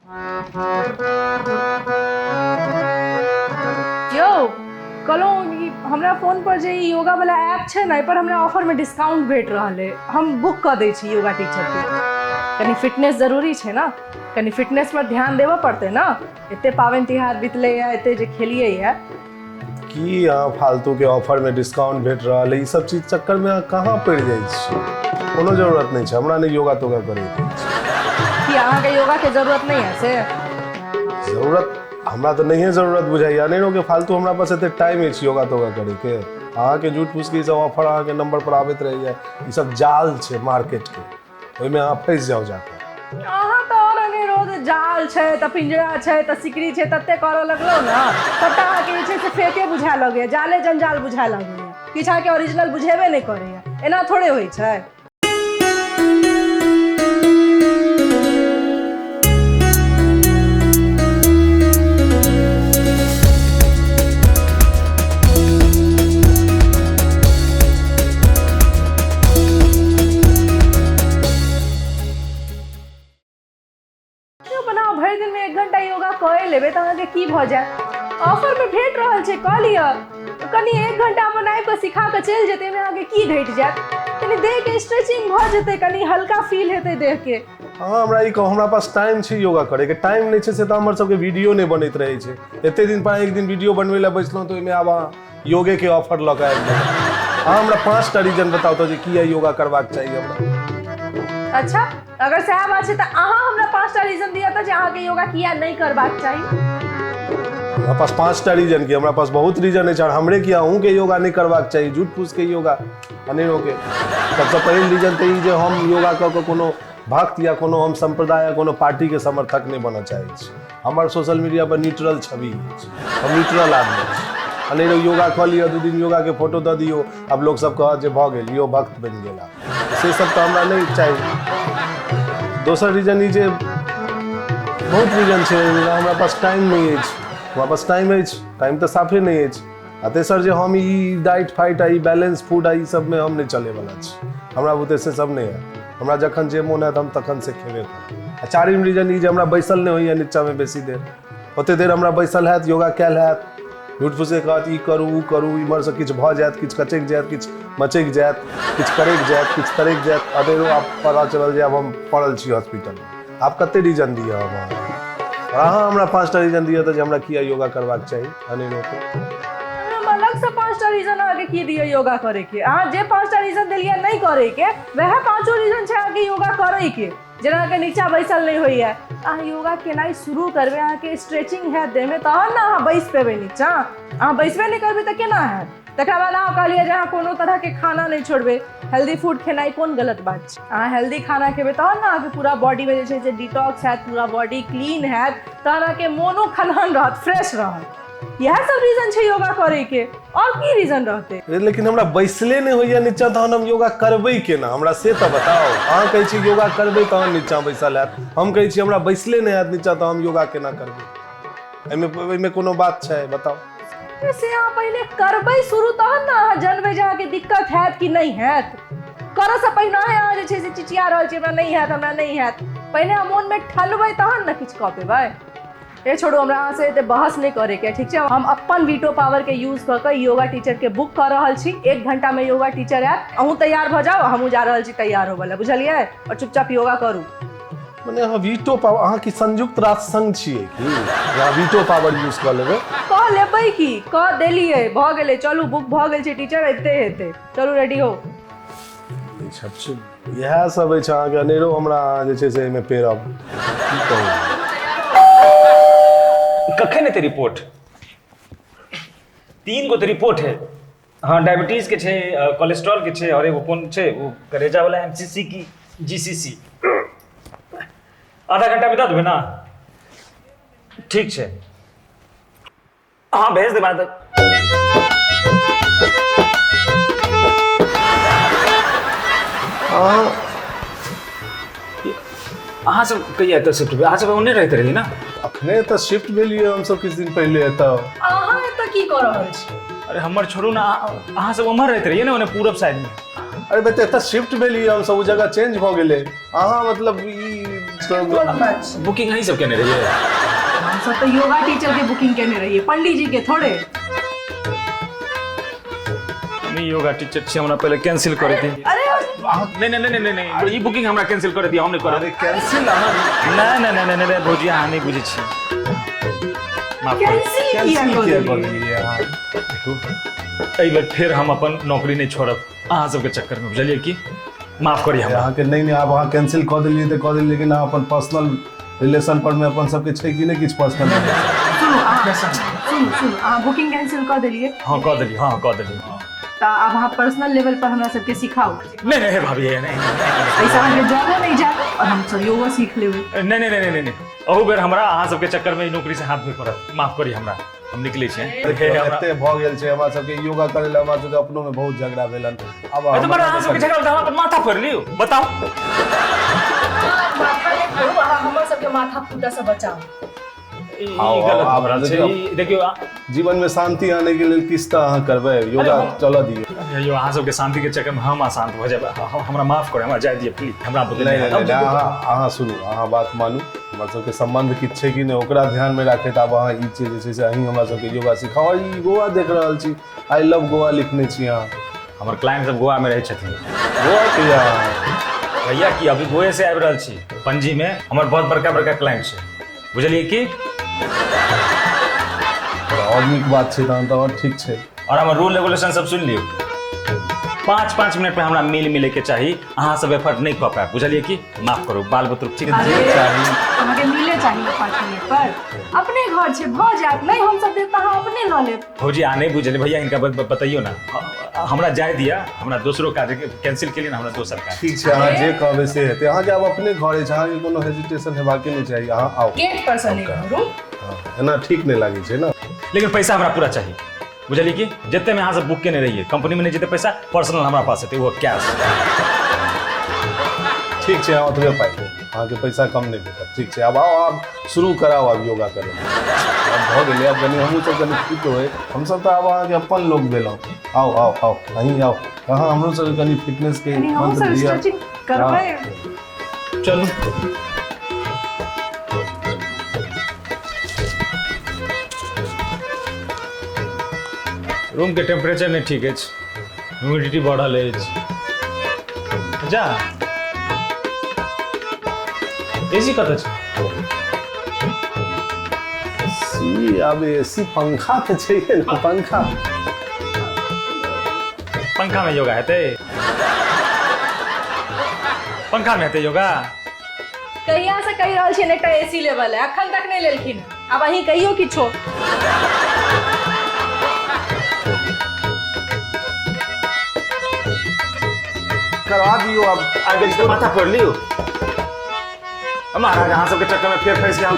यो कहलौं हमरा फोन पर जे योगा वाला ऐप छै ना, पर हमरा ऑफर में डिस्काउंट भेट रहा है। हम बुक कर दै छी योगा टीचर के। कनी फिटनेस जरूरी छै ना, कनी फिटनेस पर ध्यान देवा पड़ते ना। एते पावन तिहार बीतले है, एते जे खेलिए है कि यहाँ फालतू के ऑफर में डिस्काउंट भेट रहा है, ई सब चीज चक्कर में कहाँ पड़ जाइ छी। कोनो जरूरत नहीं छै, हमरा नहीं योगा तोगा करे कि अहाँ के योगा के जरूरत नहीं है से। जरूरत हमरा तो नहीं है, जरूरत बुझाइया नहीं हो के फालतू हमरा पास एते टाइम है योगा तोगा करे के। अहाँ के झूठ फूस के ई सब ऑफर अहाँ के नंबर पर आबैत रह जाए, ई सब जाल छै मार्केट के, ओइमे अहाँ फंस जाओ जाके। अहाँ तो और अने रोज जाल छै त पिंजरा छै त सिकरी छै तते करऽ लगलो ना, सबटा अहाँ के जे छै से फेके बुझा लगे, जाले जंजाल बुझा लगे, किछ अहाँ के ओरिजिनल बुझेबे नहीं करे। एना थोड़े होई छै। भरि दिन में 1 घंटा योगा कए लेबे त अहाँ के की भ जाए। ऑफर में भेट रहल छै, क लिअ। कनी 1 घंटा अपन आबि के सिखा के चलि जेतै, में अहाँ के की घटि जाएत। कनी देह के स्ट्रेचिंग भ जेतै, कनी हल्का फील हेतै देह के। हाँ, हमरा ई कहू, हमरा पास टाइम छै योगा करे के। टाइम नहीं छै से त हमर सबके वीडियो नहीं बनैत रहे छै। एते दिन पर एक दिन वीडियो बनबै ला बैसलौं त ओइमे आब योगे के ऑफर ल के आबि गेल। हाँ, हमरा 5टा रीजन बताओ तो जे किया योगा करबाक चाहिए हमरा। अच्छा, अगर सएह बात छै त अहाँ हमरा 5टा रीजन दिया त जे अहाँ के योगा किया नहीं करबाक चाही। हमरा पास 5टा रीजन की, हमरा पास बहुत रीजन है। हमरे किया हूँ के योगा नहीं करबाक चाहिए, झूठ फूस के योगा नहीं होके। सबसे पहले रीजन तो ये हम योगा क के कोनो भक्त या कोनो हम संप्रदाय या कोनो पार्टी के समर्थक नहीं बनना चाहिए। हमारे सोशल मीडिया पर न्यूट्रल छवि है, हम न्यूट्रल आदमी छी। नहीं योगा क लियो, 2 दिन योगा के फोटो द दियो, अब लोग सब कह जे भ गेल यो भक्त बन गेला, से सब तो हमरा नहीं चाहिए। दोसर रीजन ये बहुत रीजन है, हमारे पास टाइम नहीं है। हमारे पास टाइम है, टाइम तो साफे नहीं है। आ तेसर जे हम ई डाइट फाइट आई बैलेंस फूड आई सब में हम नहीं चले वाला छी। हमरा बुते से सब नहीं है। हमरा जखन जे मोन है हम तखन से खेबे कर। चारिम रीजन ई जे हमरा बैसल नहीं होइए नीचा में बेसी देर, ओते देर हमरा बैसल हैत योगा कैल हैत, झूठ फूसे कहत ई करू ऊ करू, इमहर से किछ भ जायत, किछ कचक जायत, किछ मचक जायत, किछ करक जायत, किछ तरक जायत। अदेरो आप पता चलल जे अब हम पड़ल छी हॉस्पिटल में। आप कते रीजन दिया हम अहाँ हमरा 5टा रीजन दिया त जे हमरा किया योगा करबाक चाहिए। अनेरो अलग से 5टा रीजन आगे की दिए योगा करे के। अहाँ जे 5टा रीजन दिलिए नहीं करे के, वह 5 रीजन छै आगे योगा करे के। जेना के नीचा बैसल नहीं होइए, अहाँ योगा केनाइ शुरू करबे, अहाँ के स्ट्रेचिंग है देह में, तहन ना अहाँ बैस पेबे नीचा। अहाँ बैसबे नहीं करबे त केना हैत। तकरा बाद अहाँ कहलिए जे अहाँ कोनो तरह के खाना नहीं छोड़बे, हेल्दी फूड खेनाइ कोन गलत बात छै। अहाँ हेल्दी खाना खेबे तहन ना अहाँ के पूरा बॉडी में जे छै से डिटॉक्स हैत, पूरा बॉडी क्लीन हैत, तहन अहाँ के मोनो खनहन रहत, फ्रेश रहत। यह सब रीजन छै योगा करे के, और की रीजन रहते। लेकिन हमरा बैसले नहीं होइए नीचा, तहन हम योगा करबै केना, हमरा से तो बताओ। अहाँ कहै छी योगा करबै तहन नीचा बैसल हैत, हम कहै छी हमरा बैसले नहीं हैत नीचा, तो हम योगा केना करबै। एहिमे कोनो बात छै बताओ। से अहाँ पहले करबै शुरू तहन ना अहाँ जानबै जे अहाँ के दिक्कत हैत कि नहीं हैत। करऽ से पहिने अहाँ जे छै से चिचिया रहल छी हमरा नहीं हैत, हमरा नहीं हैत। पहले अहाँ मोन में ठलबै तहन ना किछ कऽ पेबै। ए छोड़ू, हमरा अहाँ से एते बहस नहीं करे के, ठीक छै। हम अपन वीटो पावर के यूज क के योगा टीचर के बुक कर रहल छी। 1 घंटा में योगा टीचर आयत, अहूँ तैयार भ जाओ, हमहूँ जा रहल छी तैयार होबे ला, बुझलिए। और चुपचाप योगा करू। माने अहाँ वीटो पावर, अहाँ की संयुक्त राष्ट्र संघ छियै कि अहाँ वीटो पावर यूज कऽ लेबै? कह लेबै की, कह देलिए, भ गेलै। चलू, बुक भ गेल छै टीचर, एते हेतै। चलू रेडी हो। इएह सब अछि अहाँके। अनेरो हमरा जे छै से एहिमे पेरब की कहू। कखन एतै रिपोर्ट? 3 गो तो रिपोर्ट है। हाँ, डायबिटीज के छै, कोलेस्ट्रॉल के छै, और एगो कोन छै वो करेजा वाला एमसीसी की जीसीसी। आधा घंटा बता देबै ना? ठीक छै, हाँ भेज देबै। अहाँ सब कहिया एतऽ शिफ्ट भेल? अहाँ सब ओन्ने रहैत रही ना? अखने तो शिफ्ट भेलियै हम सब किछु दिन पहले एतऽ। अहाँ एतऽ की कऽ रहल छी? अरे हमर छोड़ू ना, अहाँ सब उम्हर रहैत रहिए ना, ओने पूरब साइड में। अरे बेटा एतऽ शिफ्ट भेलियै हम सब, ओ जगह चेंज भऽ गेलै। अहाँ मतलब ई तो बुकिंग ही सब कहने रहिए हम सब तो योगा टीचर के बुकिंग करने रहिए, पंडित जी के थोड़े। मैं योगा टीचर छी, हमरा पहले कैंसिल कर दी। अरे नहीं नहीं नहीं नहीं नहीं ये बुकिंग हमरा कैंसिल कर दिया, हम नहीं अरे करब। कैंसिल नहीं नहीं नहीं नहीं नहीं भौजी अहाँ नहीं बुझे छी, माफ कर। कैंसिल किया करो। एहि बेर फिर हम अपन नौकरी नहीं छोड़ब अहाँ सबके चक्कर में, बुझलिए कि माफ करिए हमरा। अहाँ के नहीं आप अहाँ कैंसिल कऽ देलिए तऽ कऽ देलिए, लेकिन अहाँ अपन पर्सनल रिलेशन पर में अपन सबके छै कि नहीं किछु पर्सनल। सुन अहाँ बुकिंग कैंसिल कर दिलिए। हाँ कह देलिए, हाँ कह देलिए। तो अब अहाँ पर्सनल लेवल पर हमरा सबके सिखाओ। नहीं नहीं भाभी नहीं ऐसा अहाँके जॉबो नहीं जाए और हम सब योगा सीख लेबै। नहीं नहीं नहीं नहीं नहीं अहू बेर हमरा अहाँ सबके चक्कर में नौकरी से हाथ धोए पड़त, माफ करी हमरा, हम निकले छी। एते भऽ गेल छै हमरा सबके योगा करे ला, हमरा सबके अपनो में बहुत झगड़ा भेलन। अब तो बड़ा अहाँ सबके झगड़ा हमरा पर माथा फोड़ लियो, बताओ। हमर सबके माथा फूटा से बचाओ। ई गलत हमरा छै। देखियो जीवन में शांति आने के लिए किस तरह अहाँ करबै, योगा चलऽ दियौ। यो अहाँ सबके शांति के चक्कर में हम अशांत भऽ जाब, हमरा माफ करे, हमरा जाय दिए प्लीज, हमरा बदले नहीं अहाँ सुनू, अहाँ बात मानू, हमरा सबके संबंध किछु छै कि नहीं ओकरा ध्यान में राखैत आब अहाँ ई चीज जे छै से अहीं हमरा सबके योगा सिखाओ। और ई गोवा देख रहल छी, आई लव गोवा लिखने छी अहाँ। हमर क्लाइंट सब गोवा में रहै छथिन। गोवा के भैया की अभी गोवे से आबि रहल छी, पणजी में हमर बहुत बड़का बड़का क्लाइंट छै, बुझलिए कि। और नीक बात छै तहन तऽ और ठीक छै। और हमर रूल रेगुलेशन सब सुन लियो, 5-5 मिनट में हमरा मिल मिले के चाहिए, अहाँ सब एफर्ट नहीं कऽ पाएब, बुझलिए कि। माफ करू, बाल बुतरू ठीक अरे, जे चाहिए अहाँके मिले चाहिए 5 मिनट पर। अपने घर छै भऽ जायत, नहीं हम सब देब तऽ अहाँ अपने लऽ लेब। भौजी अहाँ नहीं बुझलिए, भैया इनका बताइयो ना, हमरा जाय दिया, हमरा दोसरो काज कैंसिल के लिए ना, हमरा दोसर काज। ठीक छै, अहाँ जे कहबै से हेतै। अहाँके आब अपने घरे छै, अहाँके कोनो हेजिटेशन हेबाक नहीं चाहिए, अहाँ आउ। गेट पर से नहीं करू। एना ठीक नहीं लागे छै ना। लेकिन पैसा हमरा पूरा चाहिए, बुझलिए कि। जते में अहाँ सब बुक केने रहिए, कंपनी में नहीं जते पैसा पर्सनल हमरा पास हेतै, वो कैश। ठीक छै, अहाँ ओतबे पाइ अहाँके पैसा कम नहीं भेटत। ठीक छै, अब आओ, आप शुरू कराओ अब योगा करे। अब भऽ गेलै, अब कनि हमहूँ सब कनि फिट होय, हमसब तऽ आब अहाँके अपन लोग भेलहुँ। आओ आओ आओ अहीं आओ, कहाँ हमरो सब कनि फिटनेस के हम मंत्र सब दिया। स्ट्रेचिंग करबै। चलू रूम के टेम्परेचर नहीं ठीक है, ह्यूमिडिटी बढ़ल है। जा एसी कत छै? एसी अब एसी पंखा तो चाहिए ना, पंखा। पंखा में योगा हेतै? पंखा में हेतै योगा? कहिया से कहि रहल छियै एकटा एसी लेवल है, अखन तक नहीं लेलखिन। अब अहीं कहियो किछो। करवा दियो अब। आगे से माथा फोड़ लियो, हमारा जहाँ सबके चक्कर में फिर फंस गया हम।